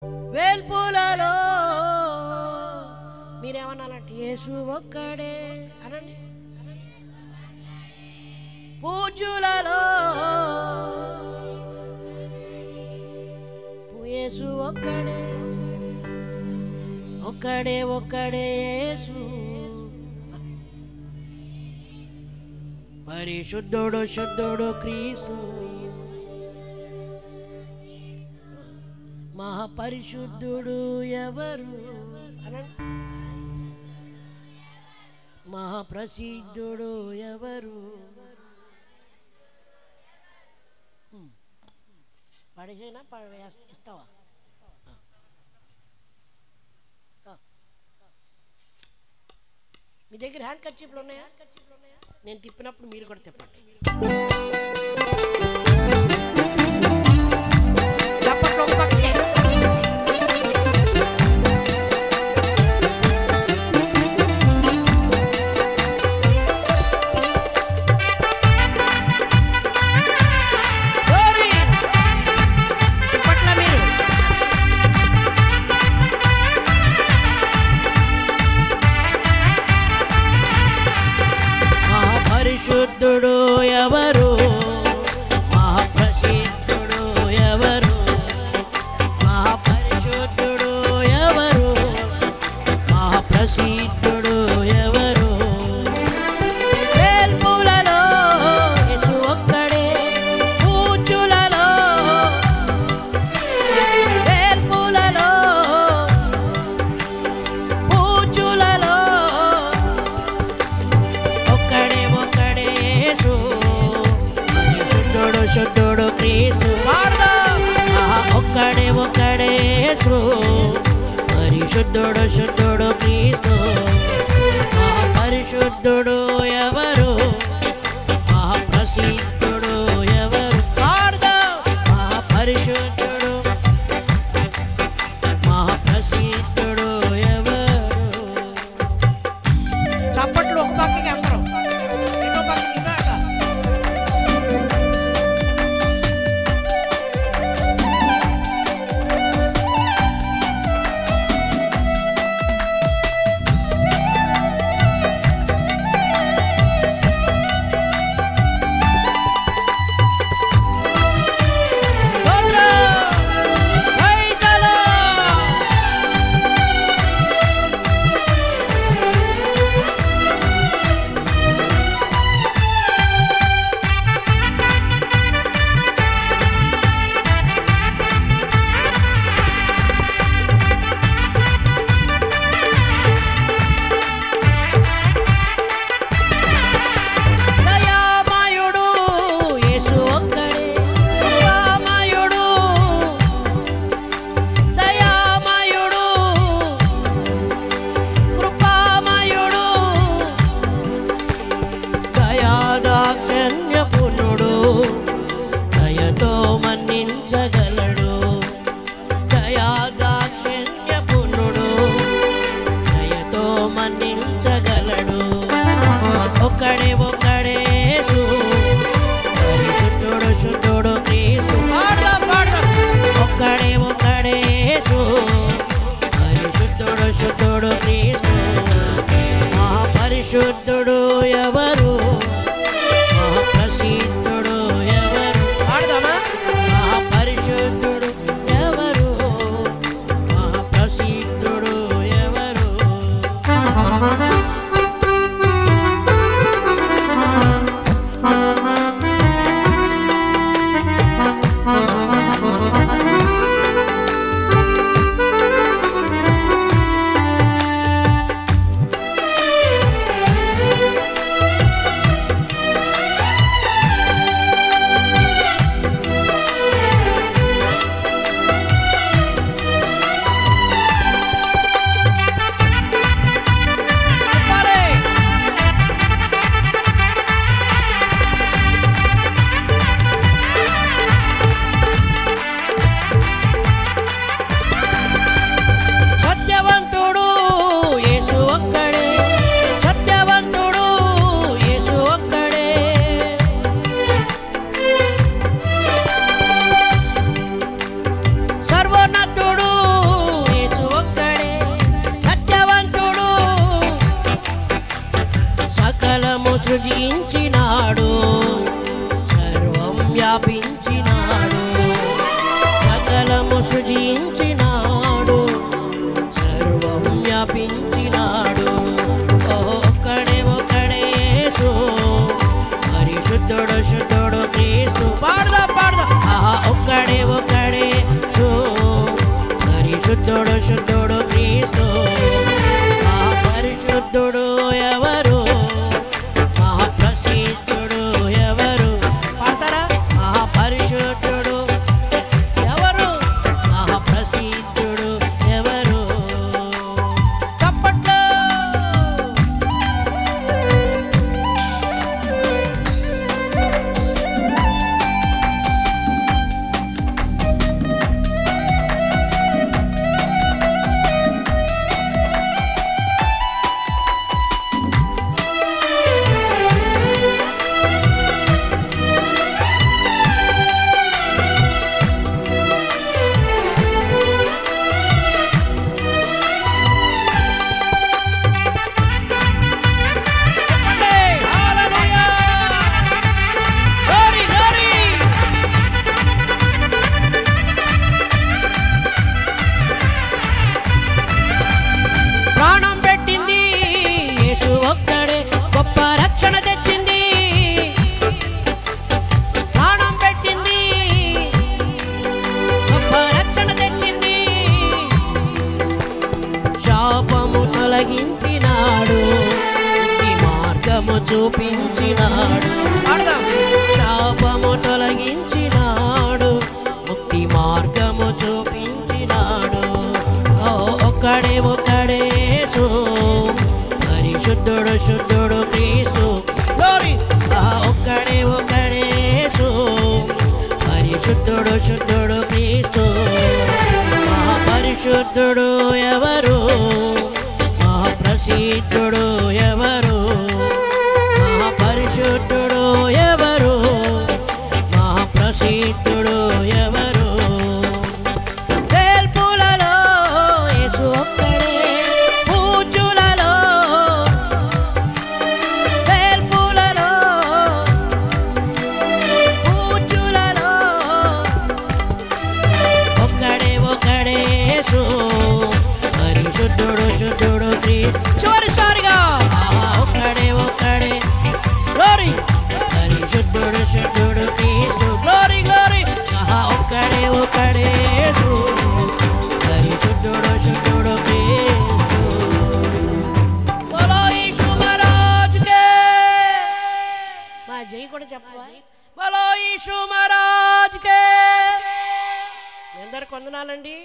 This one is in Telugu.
వేల్పులలో మీరేమన్నారంటే యేసు ఒక్కడే అనండి. పూజులలో యేసు ఒక్కడే ఒక్కడే ఒక్కడే యేసు పరిశుద్ధుడు శుద్ధుడు క్రీస్తు మహాపరిశుద్ధుడు ఎవరు అనండి. మహాప్రసిద్ధుడు ఎవరు పడేసేనా ఇస్తావా? మీ దగ్గర హ్యాండ్ కర్చీఫ్లు ఉన్నాయా? నేను తిప్పినప్పుడు మీరు కూడా తిప్పండి. పరిశుద్ధుడు ఎవరు మహాప్రసిద్ధుడు ఎవరు మహాపరిశుద్ధుడు ఎవరు మహాప్రసిద్ధుడు ఎవరు వేల్పులలో యేసు ఒక్కడే పూజులలో వేల్పులలో పూజులలో ఒక్కడే శుద్ధుడు క్రీస్తు ఒక్కడే ఒక్కడే యేసు పరిశుద్ధుడు శుద్ధుడు క్రీస్తు మహాపరిశుద్ధుడు ఎవరు మహాప్రసిద్ధుడు ఎవరు మహాపరిశుద్ధుడు మహాప్రసిద్ధుడు ఎవరు. చప్పట్లు ఒక పక్కకి అందరం ఇంకో పక్కకి ఒక్కడే ఒక్కడే యేసు పరిశుద్ధుడు శుద్ధుడు క్రీస్తు ఒక్కడే ఒక్కడే యేసు పరిశుద్ధుడు శుద్ధుడు క్రీస్తు మహాపరిశుద్ధుడు ఎవరు మహాప్రసిద్ధుడు ఎవరు పాడదామా? మహాపరిశుద్ధుడు ఎవరు మహాప్రసిద్ధుడు ఎవరు. సృజించినాడు, సర్వం వ్యాపించినాడు. సకలము సృజించినాడు, సర్వం వ్యాపించినాడు. ఒక్కడే ఒక్కడే యేసు, పరిశుద్ధుడు శుద్ధుడు క్రీస్తు. పాడదా పాడదా. ఒక్కడే ఒక్కడే యేసు, పరిశుద్ధుడు శుద్ధుడు క్రీస్తు. పరిశుద్ధుడు ఎవరు? మహాప్రసిద్ధుడు ఎవరు? పాడతారా? మహాపరిశుద్ధుడు ఎవరు? మహాప్రసిద్ధుడు ఎవరు? చప్పట్లు. ప్రాణం పెట్టింది యేసు ఒక్కడే, గొప్ప రక్షణ తెచ్చింది. ప్రాణం పెట్టింది, గొప్ప రక్షణ తెచ్చింది. శాపము తొలగించినాడు, ముక్తి మార్గము చూపించినాడు. పాడదాం. శాపము తొలగించినాడు, ముక్తి మార్గము చూపించినాడు. ఒక్కడే ఒక్కడే యేసు, పరిశుద్ధుడు శుద్ధుడు క్రీస్తు. గ్లోరీ. ఒక్కడే ఒక్కడే యేసు, పరిశుద్ధుడు శుద్ధుడు క్రీస్తు. మహాపరిశుద్ధుడు ఎవరు? మహాప్రసిద్ధుడు ఎవరు? మహాపరిశుద్ధుడు ఎవరు? మహాప్రసిద్ధుడు ఎవరు? వేల్పులలో యేసు ఒక్కడే, పూజులలో వేల్పులలో, పూజులలో ఒక్కడే ఒక్కడే యేసు, పరిశుద్ధుడు శుద్ధుడు క్రీస్తు. చివరిసారిగా ఒక్కడే ఒక్కడే. గ్లోరీ. పరిశుద్ధుడు శుద్ధుడు క్రీస్తు. Glory glory. ఒక్కడే ఒక్కడే యేసు, పరిశుద్ధుడు శుద్ధుడు క్రీస్తు. బోలో యేసు మహారాజుకే. మా జై కూడా చెప్పవా? బోలో యేసు మహారాజుకే. అందరికి వందనాలండి.